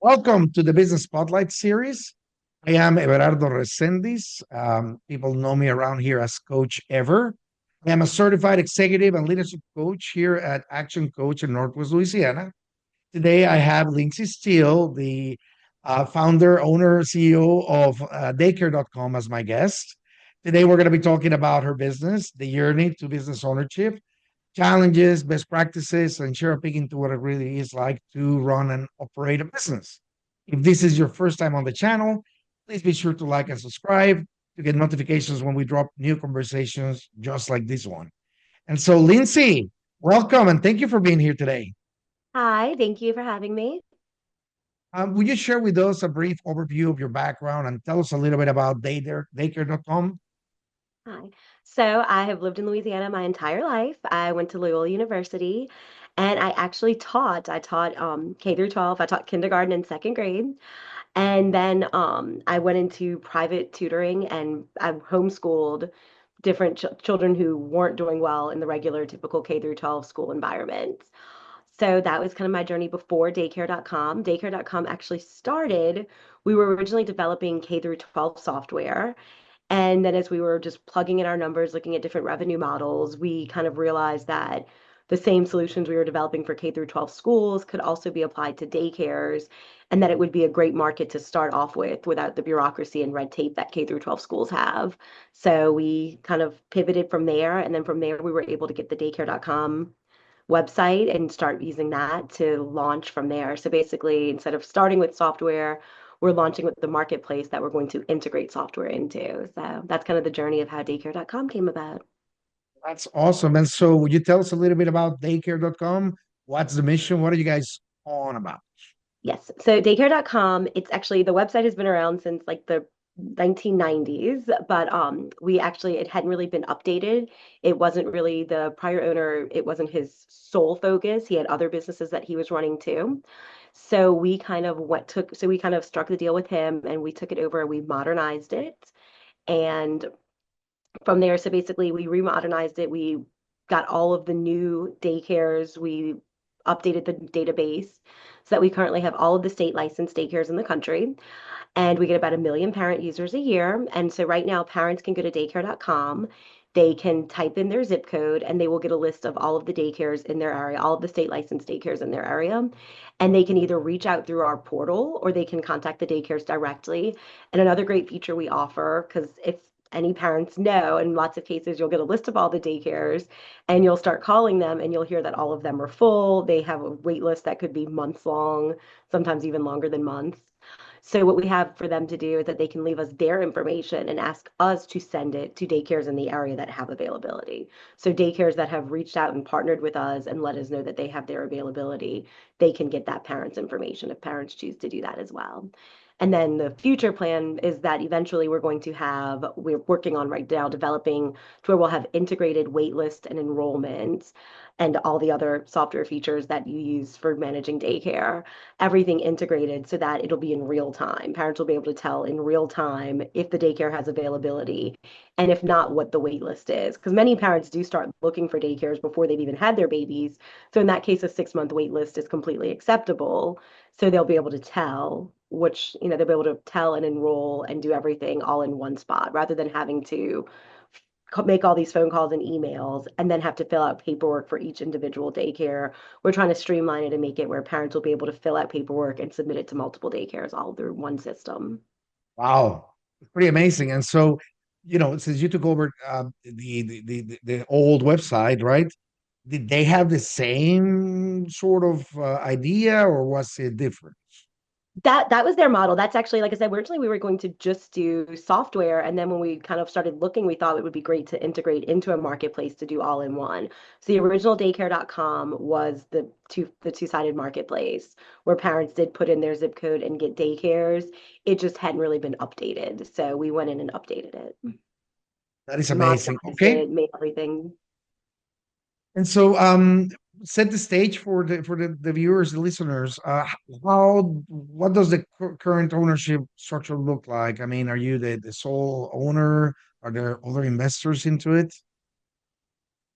Welcome to the Business Spotlight series. I am Everardo Resendiz. People know me around here as Coach Ever. I am a certified executive and leadership coach here at Action Coach in Northwest Louisiana. Today, I have Lindsay Steele, the founder, owner, CEO of daycare.com, as my guest. Today, we're going to be talking about her business, the journey to business ownership, challenges, best practices, and share a peek into what it really is like to run and operate a business. If this is your first time on the channel, please be sure to like and subscribe to get notifications when we drop new conversations just like this one. And so, Lindsay, welcome and thank you for being here today. Hi, thank you for having me. Would you share with us a brief overview of your background and tell us a little bit about daycare.com? Hi. So I have lived in Louisiana my entire life. I went to Loyola University and I taught K through 12. I taught kindergarten and second grade. And then I went into private tutoring and I homeschooled different children who weren't doing well in the regular typical K through 12 school environment. So that was kind of my journey before daycare.com. Daycare.com actually started, we were originally developing K through 12 software. And then as we were just plugging in our numbers, looking at different revenue models, we kind of realized that the same solutions we were developing for K through 12 schools could also be applied to daycares, and that it would be a great market to start off with without the bureaucracy and red tape that K through 12 schools have. So we kind of pivoted from there, and then from there we were able to get the daycare.com website and start using that to launch from there. So basically, instead of starting with software, we're launching with the marketplace that we're going to integrate software into. So that's kind of the journey of how daycare.com came about. That's awesome. And so, would you tell us a little bit about daycare.com? What's the mission? What are you guys on about? Yes. So daycare.com, it's actually the website has been around since like the 1990s, but we actually it hadn't really been updated. It wasn't really the prior owner, it wasn't his sole focus. He had other businesses that he was running too. So we kind of struck the deal with him and we took it over and we modernized it. And from there, so basically we remodernized it. We got all of the new daycares. We updated the database so that we currently have all of the state licensed daycares in the country. And we get about 1 million parent users a year. And so right now, parents can go to daycare.com. They can type in their zip code and they will get a list of all of the daycares in their area, all of the state licensed daycares in their area. And they can either reach out through our portal or they can contact the daycares directly. And another great feature we offer, because if any parents know, in lots of cases, you'll get a list of all the daycares and you'll start calling them and you'll hear that all of them are full. They have a wait list that could be months long, sometimes even longer than months. So what we have for them to do is that they can leave us their information and ask us to send it to daycares in the area that have availability. So daycares that have reached out and partnered with us and let us know that they have their availability, they can get that parent's information if parents choose to do that as well. And then the future plan is that eventually we're working on right now developing to where we'll have integrated waitlist and enrollment and all the other software features that you use for managing daycare, everything integrated so that it'll be in real time. Parents will be able to tell in real time if the daycare has availability and if not, what the wait list is. Because many parents do start looking for daycares before they've even had their babies. So in that case, a 6 month wait list is completely acceptable. So they'll be able to tell they'll be able to tell and enroll and do everything all in one spot rather than having to make all these phone calls and emails and then have to fill out paperwork for each individual daycare. We're trying to streamline it and make it where parents will be able to fill out paperwork and submit it to multiple daycares all through one system. Wow, pretty amazing. And so, since you took over the old website, right? Did they have the same sort of idea, or was it different? That was their model. That's actually, like I said, originally we were going to just do software, and then when we kind of started looking, we thought it would be great to integrate into a marketplace to do all in one. So the original daycare.com was the two-sided marketplace where parents did put in their zip code and get daycares. It just hadn't really been updated. So we went in and updated it, That is amazing. modernized Okay, it, made everything. and so set the stage for the viewers, the listeners. What does the current ownership structure look like? I mean, are you the sole owner? Are there other investors into it?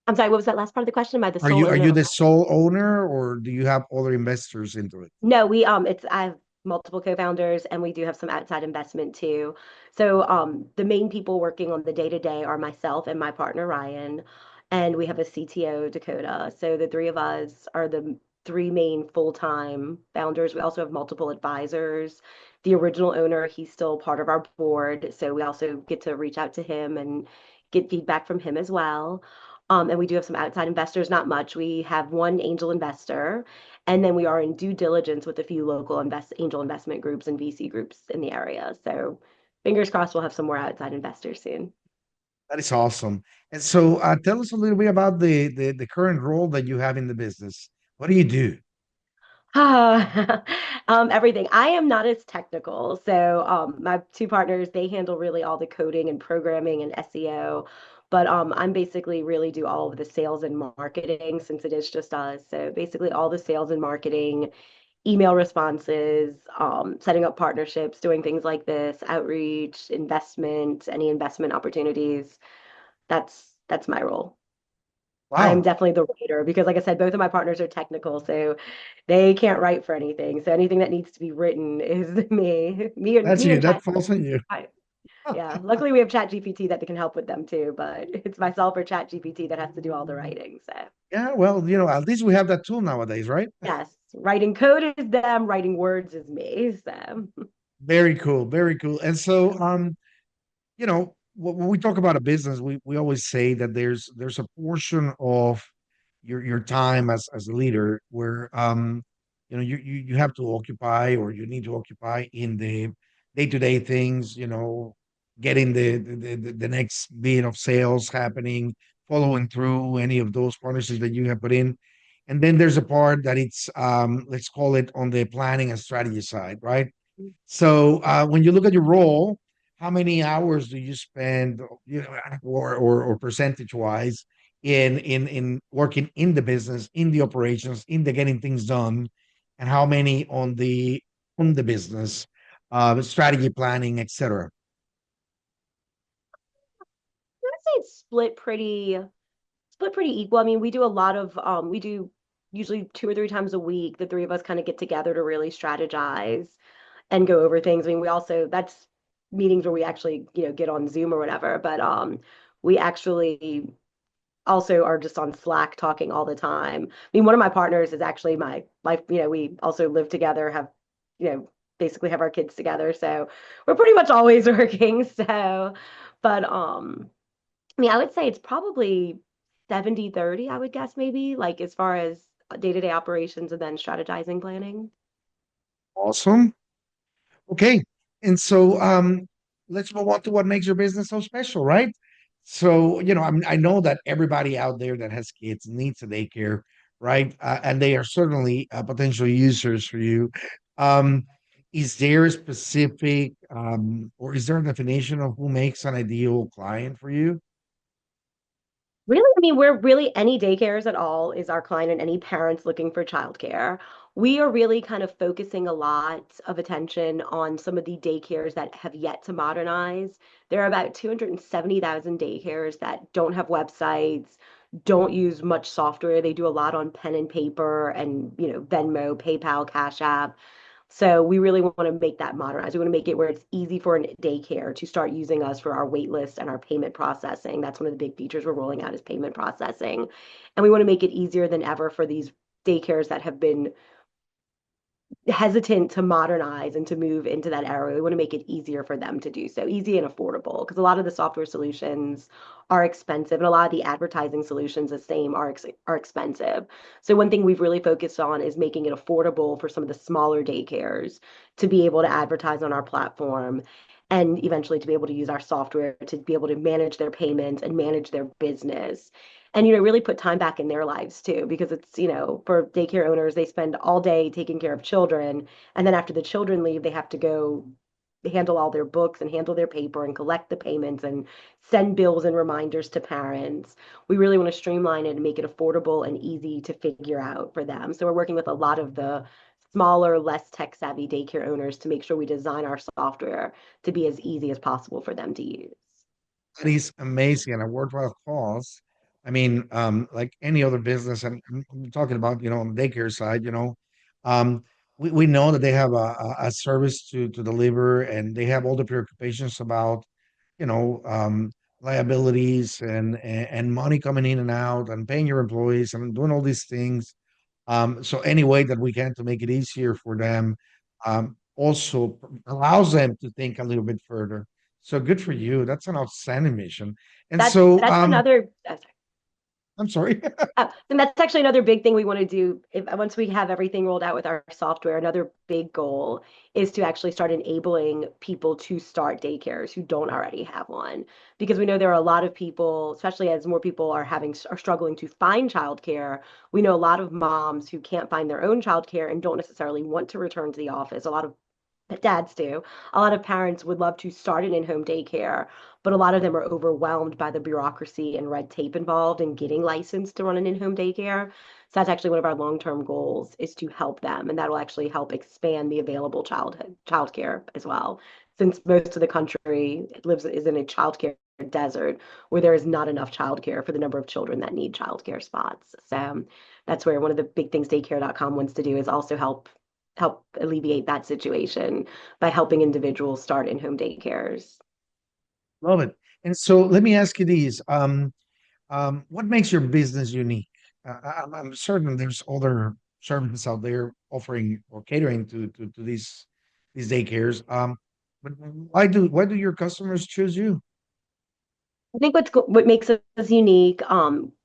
I'm sorry, what was that last part of the question? Am I the Are sole you owner? the sole owner, or do you have other investors into it? No, we it's I have multiple co-founders, and we do have some outside investment too. So the main people working on the day-to-day are myself and my partner Ryan, and we have a CTO, Dakota. So the three of us are the three main full-time founders. We also have multiple advisors. The original owner, he's still part of our board, so we also get to reach out to him and get feedback from him as well. And we do have some outside investors, not much. We have one angel investor, and then we are in due diligence with a few local angel investment groups and VC groups in the area. So fingers crossed we'll have some more outside investors soon. That is awesome. And so, tell us a little bit about the current role that you have in the business. What do you do? Everything. I am not as technical. So my two partners, they handle really all the coding and programming and SEO. But I'm basically really do all of the sales and marketing since it is just us. So basically all the sales and marketing, email responses, setting up partnerships, doing things like this, outreach, investment, any investment opportunities. That's my role. I'm Wow, definitely the writer because, like I said, both of my partners are technical, so they can't write for anything. So anything that needs to be written is that's me you. and That Chat. falls on you. Yeah, luckily we have Chat GPT that can help with them too, but it's myself or Chat GPT that has to do all the writing. So Yeah, well, at least we have that tool nowadays, right? yes, writing code is them, writing words is me. So Very cool, very cool. And so, when we talk about a business, we always say that there's a portion of your time as a leader where you have to occupy or you need to occupy in the day-to-day things, getting the next bit of sales happening, following through any of those partnerships that you have put in. And then there's a part that it's let's call it on the planning and strategy side, right? So when you look at your role, how many hours do you spend, or percentage wise in working in the business, in the operations, in the getting things done, and how many on the business, strategy planning, etc. I'd say it's split pretty equal. I mean, we do a lot of we do usually 2 or 3 times a week. The three of us kind of get together to really strategize and go over things. I mean, we also that's meetings where we actually, get on Zoom or whatever, but we actually also are just on Slack talking all the time. I mean, one of my partners is actually my life, we also live together, have, basically have our kids together. So we're pretty much always working. So, but I mean, I would say it's probably 70/30. I would guess maybe like as far as day-to-day operations and then strategizing planning. Awesome. Okay. And so let's move on to what makes your business so special, right? So, I know that everybody out there that has kids needs a daycare, right? And they are certainly potential users for you. Um, is there a specific, or is there a definition of who makes an ideal client for you? Really, I mean, we're really any daycares at all is our client and any parents looking for childcare. We are really kind of focusing a lot of attention on some of the daycares that have yet to modernize. There are about 270,000 daycares that don't have websites, don't use much software. They do a lot on pen and paper and, Venmo, PayPal, Cash App. So we really want to make that modernized. We want to make it where it's easy for a daycare to start using us for our wait list and our payment processing. That's one of the big features we're rolling out is payment processing. And we want to make it easier than ever for these daycares that have been hesitant to modernize and to move into that era. We want to make it easier for them to do so, easy and affordable, because a lot of the software solutions are expensive and a lot of the advertising solutions the same are expensive. So one thing we've really focused on is making it affordable for some of the smaller daycares to be able to advertise on our platform and eventually to be able to use our software to be able to manage their payments and manage their business and really put time back in their lives too because it's for daycare owners they spend all day taking care of children and then after the children leave they have to go handle all their books and handle their paper and collect the payments and send bills and reminders to parents. We really want to streamline it and make it affordable and easy to figure out for them. So we're working with a lot of the smaller, less tech savvy daycare owners to make sure we design our software to be as easy as possible for them to use. That is amazing and a worthwhile cause. I mean, like any other business, and I'm talking about, on the daycare side, um, we know that they have a service to deliver, and they have all the preoccupations about, you know, liabilities and money coming in and out and paying your employees and doing all these things. So any way that we can to make it easier for them, also allows them to think a little bit further. So good for you. That's an outstanding mission. And so, That's another. I'm sorry. And that's actually another big thing we want to do. If once we have everything rolled out with our software, another big goal is to actually start enabling people to start daycares who don't already have one, because we know there are a lot of people, especially as more people are struggling to find childcare. We know a lot of moms who can't find their own childcare and don't necessarily want to return to the office. A lot of dads do. A lot of parents would love to start an in-home daycare, but a lot of them are overwhelmed by the bureaucracy and red tape involved in getting licensed to run an in-home daycare. So that's actually one of our long-term goals is to help them, and that will actually help expand the available childcare as well. Since most of the country lives is in a childcare desert where there is not enough childcare for the number of children that need childcare spots. So that's where one of the big things daycare.com wants to do is also help alleviate that situation by helping individuals start in-home daycares. Love it. And so let me ask you these. What makes your business unique? I'm certain there's other services out there offering or catering to these daycares. But why do your customers choose you? I think what makes us unique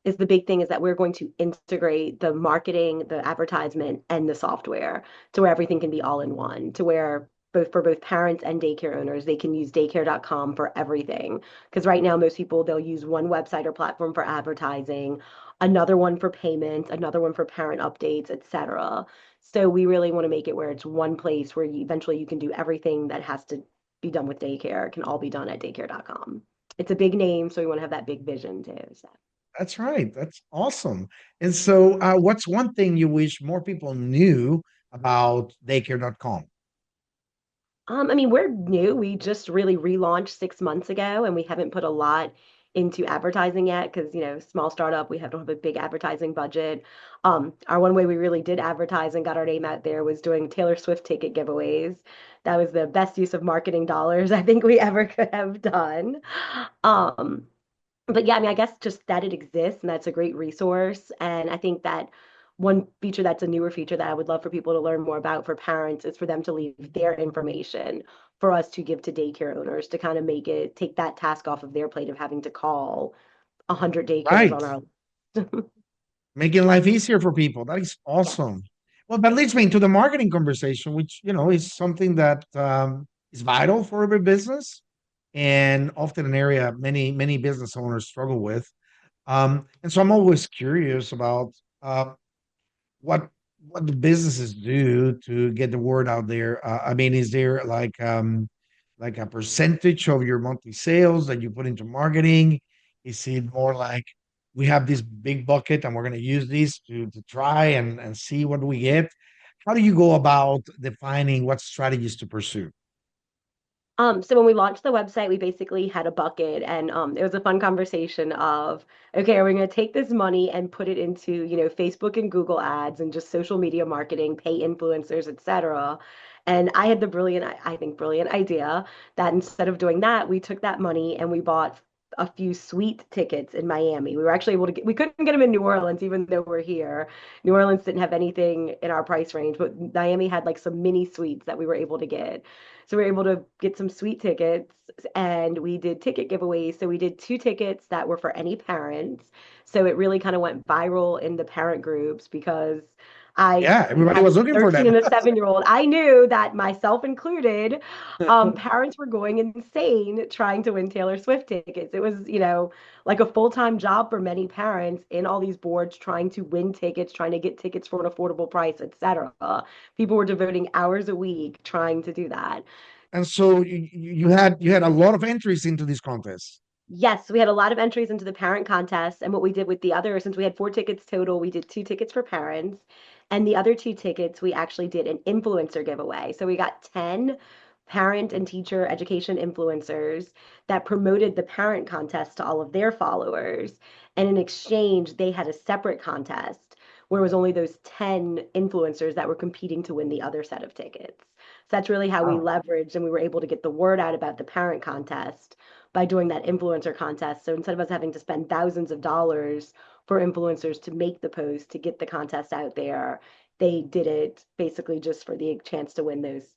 is the big thing is that we're going to integrate the marketing, the advertisement, and the software to where everything can be all in one, to where both parents and daycare owners, they can use daycare.com for everything. Because right now, most people they'll use one website or platform for advertising, another one for payment, another one for parent updates, etc. So we really want to make it where it's one place where eventually you can do everything that has to be done with daycare, can all be done at daycare.com. It's a big name, so we want to have that big vision too. So, That's right. That's awesome. And so, what's one thing you wish more people knew about daycare.com? I mean, we're new. We just really relaunched 6 months ago, and we haven't put a lot into advertising yet because, small startup, we don't have a big advertising budget. Our one way we really did advertise and got our name out there was doing Taylor Swift ticket giveaways. That was the best use of marketing dollars I think we ever could have done. Um, but yeah, I mean, I guess just that it exists and that's a great resource. And I think that one feature that's a newer feature that I would love for people to learn more about for parents is for them to leave their information for us to give to daycare owners to kind of take that task off of their plate of having to call 100 daycares Right. on our. Making life easier for people. That is awesome. Well, that leads me into the marketing conversation, which, is something that is vital for every business and often an area many business owners struggle with. And so I'm always curious about what what the businesses do to get the word out there. I mean, is there like a percentage of your monthly sales that you put into marketing? Is it more like we have this big bucket and we're going to use this to try and see what we get? How do you go about defining what strategies to pursue? So when we launched the website, we basically had a bucket, and it was a fun conversation of, okay, are we going to take this money and put it into, Facebook and Google ads and just social media marketing, pay influencers, etc. And I had the I think brilliant idea that instead of doing that, we took that money and we bought a few suite tickets in Miami. We were actually able to we couldn't get them in New Orleans, even though we're here. New Orleans didn't have anything in our price range, but Miami had like some mini suites that we were able to get. So we were able to get some sweet tickets and we did ticket giveaways. So we did two tickets that were for any parents. So it really kind of went viral in the parent groups because I Yeah, everybody have was a looking for 13 that. and a 7-year-old. I knew that myself included, parents were going insane trying to win Taylor Swift tickets. It was, like a full-time job for many parents in all these boards trying to win tickets, trying to get tickets for an affordable price, etc. People were devoting hours a week trying to do that. And so you had a lot of entries into this contest. Yes, we had a lot of entries into the parent contest. And what we did with the other, since we had 4 tickets total, we did 2 tickets for parents. And the other 2 tickets, we actually did an influencer giveaway. So we got 10 parent and teacher education influencers that promoted the parent contest to all of their followers. And in exchange, they had a separate contest where it was only those 10 influencers that were competing to win the other set of tickets. So that's really how we Wow. leveraged and we were able to get the word out about the parent contest by doing that influencer contest. So instead of us having to spend thousands of dollars for influencers to make the post, to get the contest out there, they did it basically just for the chance to win those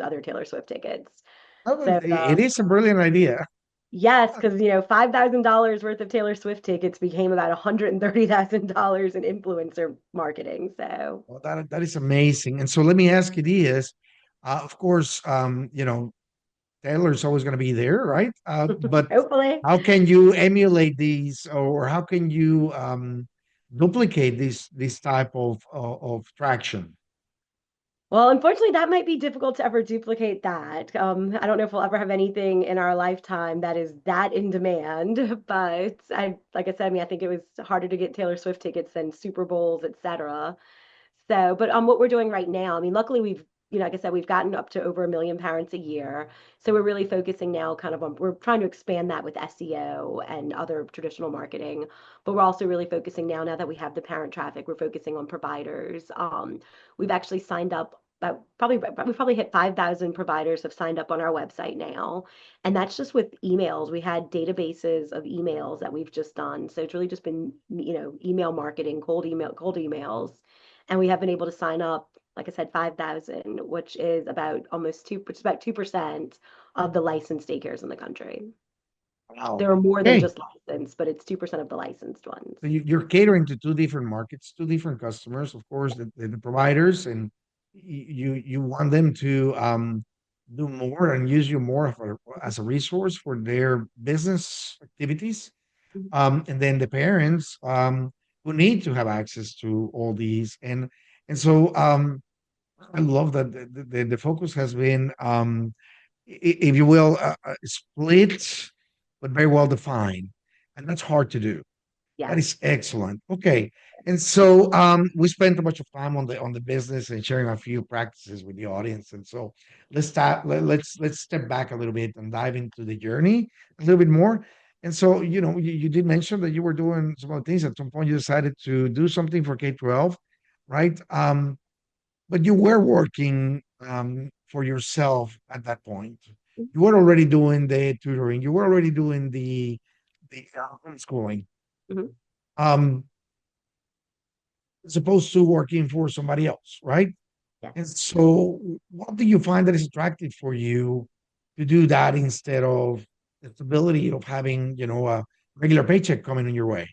other Taylor Swift tickets. Oh, So it is a brilliant idea. yes, because $5,000 worth of Taylor Swift tickets became about $130,000 in influencer marketing. So Well, that is amazing. And so let me ask you this. Of course, Taylor's always going to be there, right? But hopefully. how can you emulate these, or how can you duplicate this type of traction? Well, unfortunately, that might be difficult to ever duplicate that. I don't know if we'll ever have anything in our lifetime that is that in demand, but like I said, I mean, I think it was harder to get Taylor Swift tickets than Super Bowls, etc. So, but what we're doing right now, I mean, luckily like I said, we've gotten up to over 1 million parents a year. So we're really focusing now kind of on, we're trying to expand that with SEO and other traditional marketing. But we're also really focusing now that we have the parent traffic, we're focusing on providers. We've actually signed up. We probably hit 5,000 providers have signed up on our website now. And that's just with emails. We had databases of emails that we've just done. So it's really just been, email marketing, cold emails, and we have been able to sign up, like I said, 5,000, which is which is about 2% of the licensed daycares in the country. Wow. There are more than Okay. just licensed, but it's 2% of the licensed ones. So you're catering to two different markets, two different customers, of course, the providers, and you want them to do more and use you more as a resource for their business activities. And then the parents who need to have access to all these. And so I love that the focus has been, if you will, split, but very well defined. And that's hard to do. That Yes. is excellent. Okay. And so we spent a bunch of time on the business and sharing a few practices with the audience. And so let's step back a little bit and dive into the journey a little bit more. And so, you did mention that you were doing some other things. At some point, you decided to do something for K-12, right? But you were working for yourself at that point. You were already doing the tutoring. You were already doing the homeschooling. Mhm. Um, as opposed to working for somebody else, right? Yes. And so, what do you find that is attractive for you to do that instead of the stability of having, a regular paycheck coming in your way?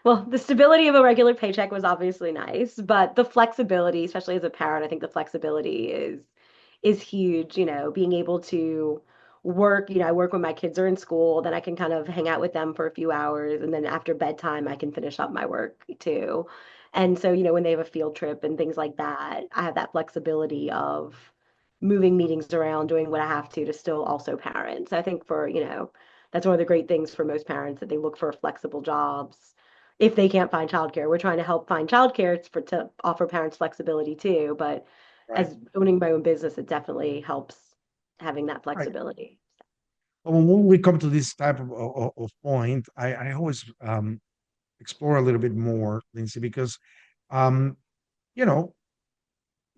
Well, the stability of a regular paycheck was obviously nice, but the flexibility, especially as a parent, I think the flexibility is huge, being able to work, I work when my kids are in school, then I can kind of hang out with them for a few hours, and then after bedtime I can finish up my work too. And so, when they have a field trip and things like that, I have that flexibility of moving meetings around, doing what I have to still also parent. So I think that's one of the great things for most parents that they look for flexible jobs if they can't find childcare. We're trying to help find childcare to offer parents flexibility too, but Right. as owning my own business, it definitely helps having that Right. flexibility. Well, when we come to this type of point, I always explore a little bit more, Lindsay, because um, you know,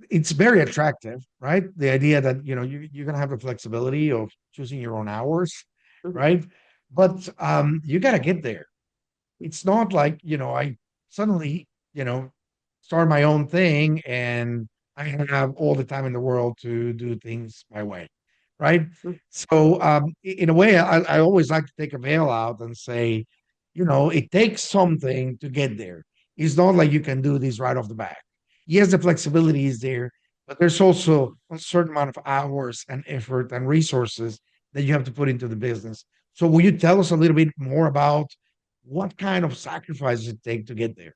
it's very attractive, right? The idea that you're gonna have the flexibility of choosing your own hours, Mhm. right? But you gotta get there. It's not like I suddenly start my own thing and I have all the time in the world to do things my way, right? Mhm. So in a way, I always like to take a veil out and say, it takes something to get there. It's not like you can do this right off the bat. Yes, the flexibility is there, but there's also a certain amount of hours and effort and resources that you have to put into the business. So will you tell us a little bit more about what kind of sacrifices it take to get there?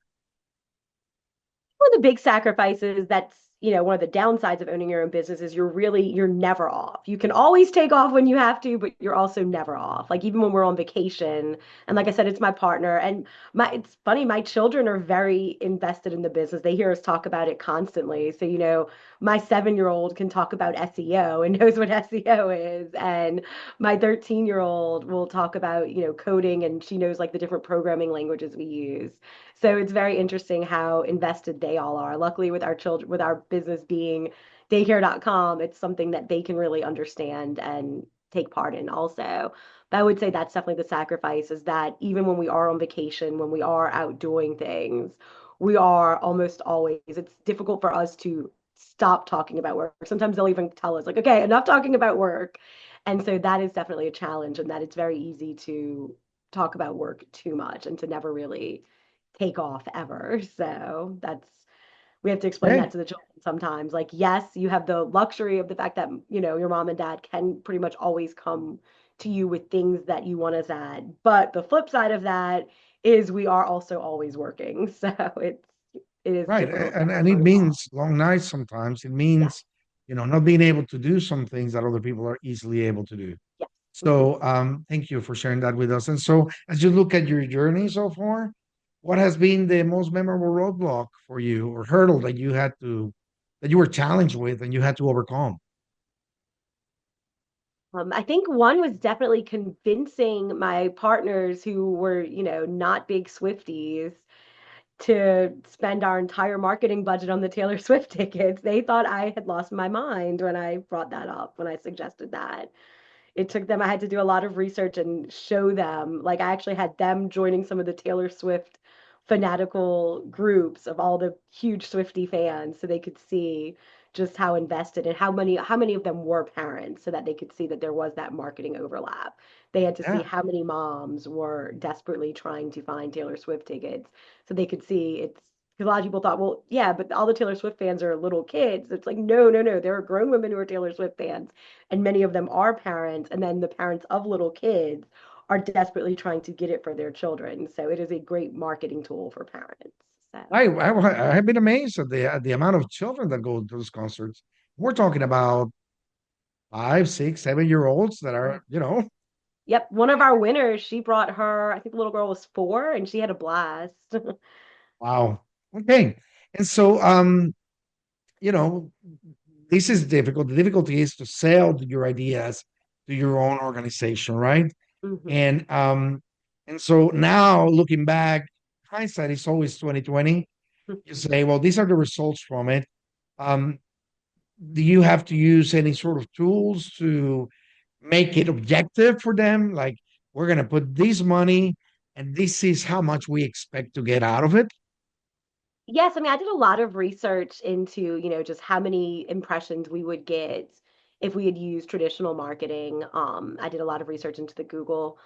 One of the big sacrifices that's one of the downsides of owning your own business is you're never off. You can always take off when you have to, but you're also never off. Like even when we're on vacation, and like I said, it's my partner, and it's funny, my children are very invested in the business. They hear us talk about it constantly. So my 7-year-old can talk about SEO and knows what SEO is, and my 13-year-old will talk about coding, and she knows like the different programming languages we use. So it's very interesting how invested they all are. Luckily, with our children, with our business being daycare.com, it's something that they can really understand and take part in also. But I would say that's definitely the sacrifice is that even when we are on vacation, when we are out doing things, we are almost always, it's difficult for us to stop talking about work. Sometimes they'll even tell us, like, okay, enough talking about work. And so that is definitely a challenge, and that it's very easy to talk about work too much and to never really take off ever. So that's we have to explain that Okay. to the children sometimes. Like, yes, you have the luxury of the fact that, your mom and dad can pretty much always come to you with things that you want us at. But the flip side of that is we are also always working. So it is Right. difficult And it for mom. means long nights sometimes. It Yeah. means, not being able to do some things that other people are easily able to do. Yeah. Hmm. So thank you for sharing that with us. And so as you look at your journey so far, what has been the most memorable roadblock for you or hurdle that you were challenged with and you had to overcome? I think one was definitely convincing my partners who were, not big Swifties to spend our entire marketing budget on the Taylor Swift tickets. They thought I had lost my mind when I brought that up, when I suggested that. It took them, I had to do a lot of research and show them. Like, I actually had them joining some of the Taylor Swift fanatical groups of all the huge Swiftie fans so they could see just how invested and how many of them were parents so that they could see that there was that marketing overlap. They had to see Yeah. how many moms were desperately trying to find Taylor Swift tickets so they could see it's because a lot of people thought, well, yeah, but all the Taylor Swift fans are little kids. It's like, no, no, no. There are grown women who are Taylor Swift fans, and many of them are parents, and then the parents of little kids are desperately trying to get it for their children. So it is a great marketing tool for parents. So I have been amazed at the amount of children that go to those concerts. We're talking about 5, 6, 7 year olds that yeah. are, Yep, one of our winners, she brought her, I think the little girl was 4 and she had a blast. wow. Okay. And so you know, this is difficult. The difficulty is to sell your ideas to your own organization, right? Hmm. And so now looking back, hindsight is always 2020. You say, well, these are the results from it. Um, do you have to use any sort of tools to make it objective for them? Like, we're going to put this money and this is how much we expect to get out of it. Yes, I mean, I did a lot of research into, just how many impressions we would get if we had used traditional marketing. I did a lot of research into the Google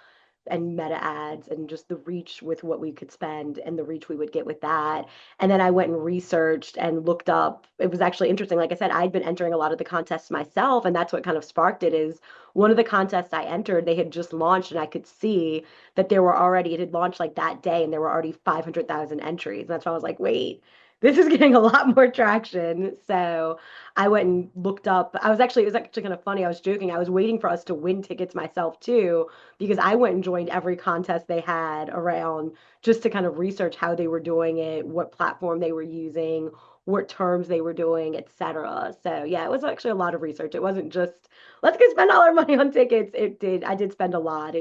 and meta ads and just the reach with what we could spend and the reach we would get with that. And then I went and researched and looked up. It was actually interesting. Like I said, I'd been entering a lot of the contests myself, and that's what kind of sparked it is one of the contests I entered, they had just launched and I could see that there were already, it had launched like that day and there were already 500,000 entries. And that's why I was like, wait, this is getting a lot more traction. So I went and looked up. It was actually kind of funny. I was joking. I was waiting for us to win tickets myself too because I went and joined every contest they had around just to kind of research how they were doing it, what platform they were using, what terms they were doing, etc. So yeah, it was actually a lot of research. It wasn't just let's go spend all our money on tickets. I did spend a lot.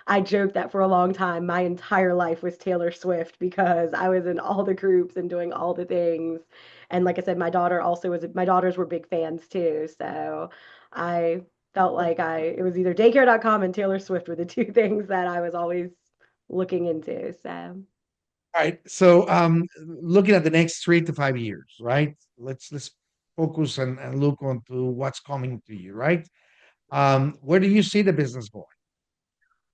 I joked that for a long time, my entire life was Taylor Swift because I was in all the groups and doing all the things. And like I said, my daughters were big fans too. So I felt like it was either daycare.com and Taylor Swift were the two things that I was always looking into. So All right. So looking at the next 3 to 5 years, right? Let's focus and look onto what's coming to you, right? Where do you see the business going?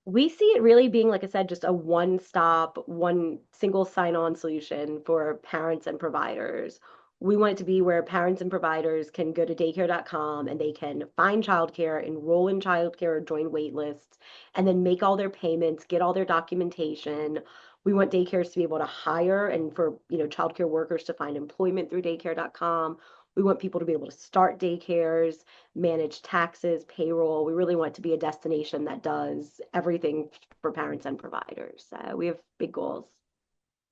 we see it really being, like I said, just a one-stop, one single sign-on solution for parents and providers. We want it to be where parents and providers can go to daycare.com and they can find childcare, enroll in childcare, join wait lists, and then make all their payments, get all their documentation. We want daycares to be able to hire and for, childcare workers to find employment through daycare.com. We want people to be able to start daycares, manage taxes, payroll. We really want it to be a destination that does everything for parents and providers. We have big goals.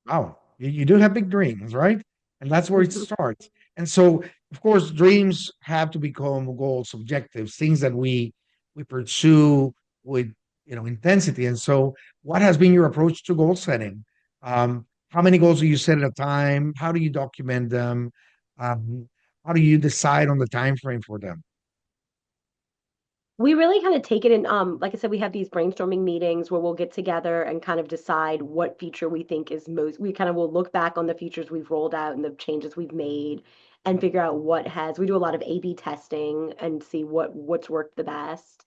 Wow, you do have big dreams, right? And that's where it starts. And so, of course, dreams have to become goals, objectives, things that we pursue with intensity. And so, what has been your approach to goal setting? How many goals do you set at a time? How do you document them? Um, how do you decide on the time frame for them? We really kind of take it in, like I said, we have these brainstorming meetings where we'll get together and kind of decide what feature we think is most, we kind of will look back on the features we've rolled out and the changes we've made and figure out what has, we do a lot of A/B testing and see what's worked the best.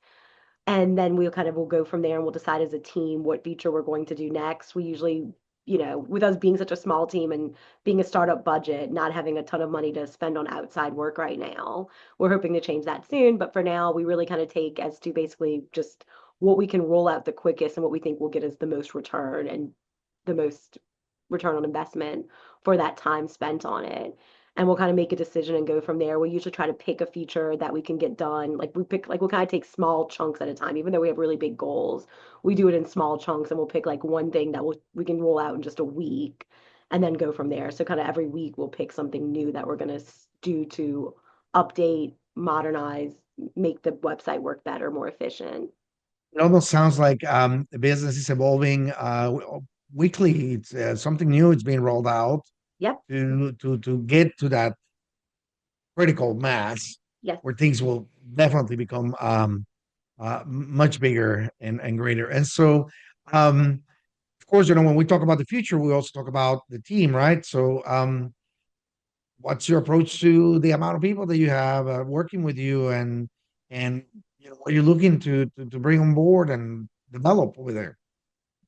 And then we'll kind of will go from there and we'll decide as a team what feature we're going to do next. We usually, with us being such a small team and being a startup budget, not having a ton of money to spend on outside work right now, we're hoping to change that soon. But for now, we really kind of take as to basically just what we can roll out the quickest and what we think will get us the most return and the most return on investment for that time spent on it. And we'll kind of make a decision and go from there. We usually try to pick a feature that we can get done. We'll kind of take small chunks at a time, even though we have really big goals. We do it in small chunks and we'll pick like one thing that we can roll out in just a week and then go from there. So kind of every week we'll pick something new that we're going to do to update, modernize, make the website work better, more efficient. It almost sounds like the business is evolving weekly. It's something new. It's being rolled out Yep. to get to that critical mass Yes. where things will definitely become much bigger and greater. And so, of course, when we talk about the future, we also talk about the team, right? So, what's your approach to the amount of people that you have working with you, and what you're looking to bring on board and develop over there?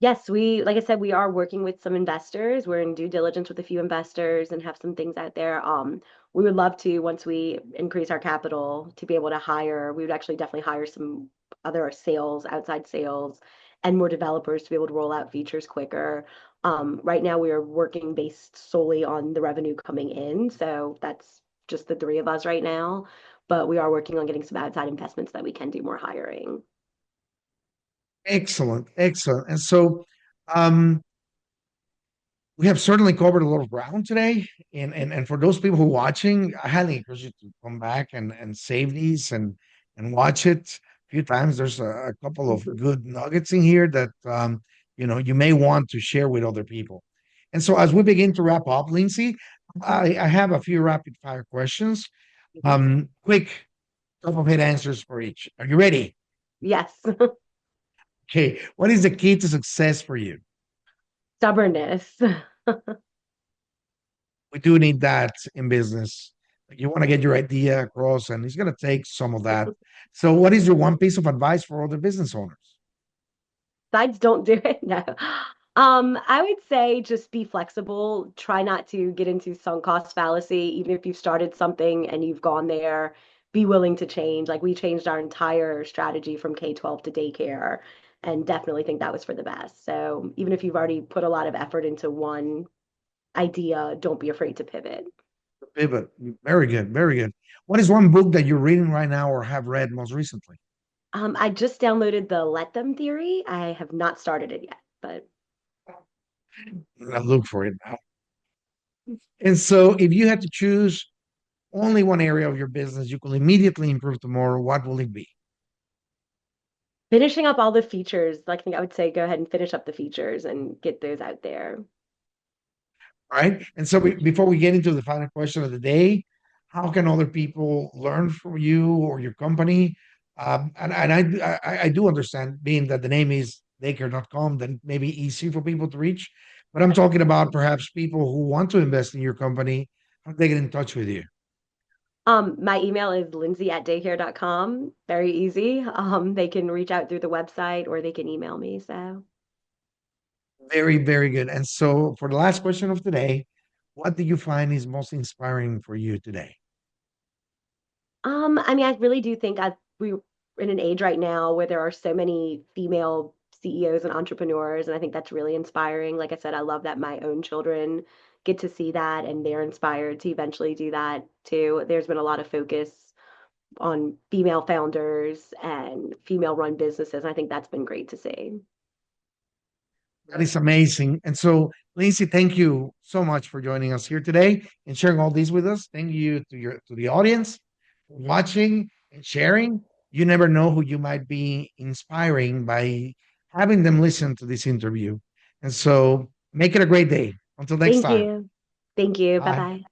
Yes, like I said, we are working with some investors. We're in due diligence with a few investors and have some things out there. We would love to, once we increase our capital, to be able to hire, we would actually definitely hire some other sales, outside sales, and more developers to be able to roll out features quicker. Right now, we are working based solely on the revenue coming in. So that's just the three of us right now. But we are working on getting some outside investments that we can do more hiring. Excellent, excellent. And so, um, we have certainly covered a lot of ground today. And for those people who are watching, I highly encourage you to come back and save these and watch it a few times. There's a couple of good nuggets in here that you may want to share with other people. And so as we begin to wrap up, Lindsay, I have a few rapid fire questions. Quick top of head answers for each. Are you ready? Yes. Okay. What is the key to success for you? Stubbornness. We do need that in business. You want to get your idea across, and it's going to take some of that. So, what is your one piece of advice for other business owners? Sides don't do it. No. I would say just be flexible. Try not to get into sunk cost fallacy. Even if you've started something and you've gone there, be willing to change. Like we changed our entire strategy from K-12 to daycare and definitely think that was for the best. So even if you've already put a lot of effort into one idea, don't be afraid to pivot. Pivot. Very good. Very good. What is one book that you're reading right now or have read most recently? I just downloaded the Let Them theory. I have not started it yet, but I'll look for it now. And so, if you had to choose only one area of your business you could immediately improve tomorrow, what will it be? finishing up all the features, like I think I would say go ahead and finish up the features and get those out there. All right. And so, before we get into the final question of the day, how can other people learn from you or your company? And I do understand, being that the name is daycare.com, then maybe easy for people to reach. But I'm talking about perhaps people who want to invest in your company. How do they get in touch with you? My email is lindsay@daycare.com. Very easy. They can reach out through the website or they can email me. So, Very, very good. And so, for the last question of today, what do you find is most inspiring for you today? I mean, I really do think we're in an age right now where there are so many female CEOs and entrepreneurs, and I think that's really inspiring. Like I said, I love that my own children get to see that and they're inspired to eventually do that too. There's been a lot of focus on female founders and female run businesses. I think that's been great to see. That is amazing. And so, Lindsay, thank you so much for joining us here today and sharing all these with us. Thank you to the audience for watching and sharing. You never know who you might be inspiring by having them listen to this interview. And so, make it a great day. Until next Thank time. you. Thank you. Bye Bye. bye.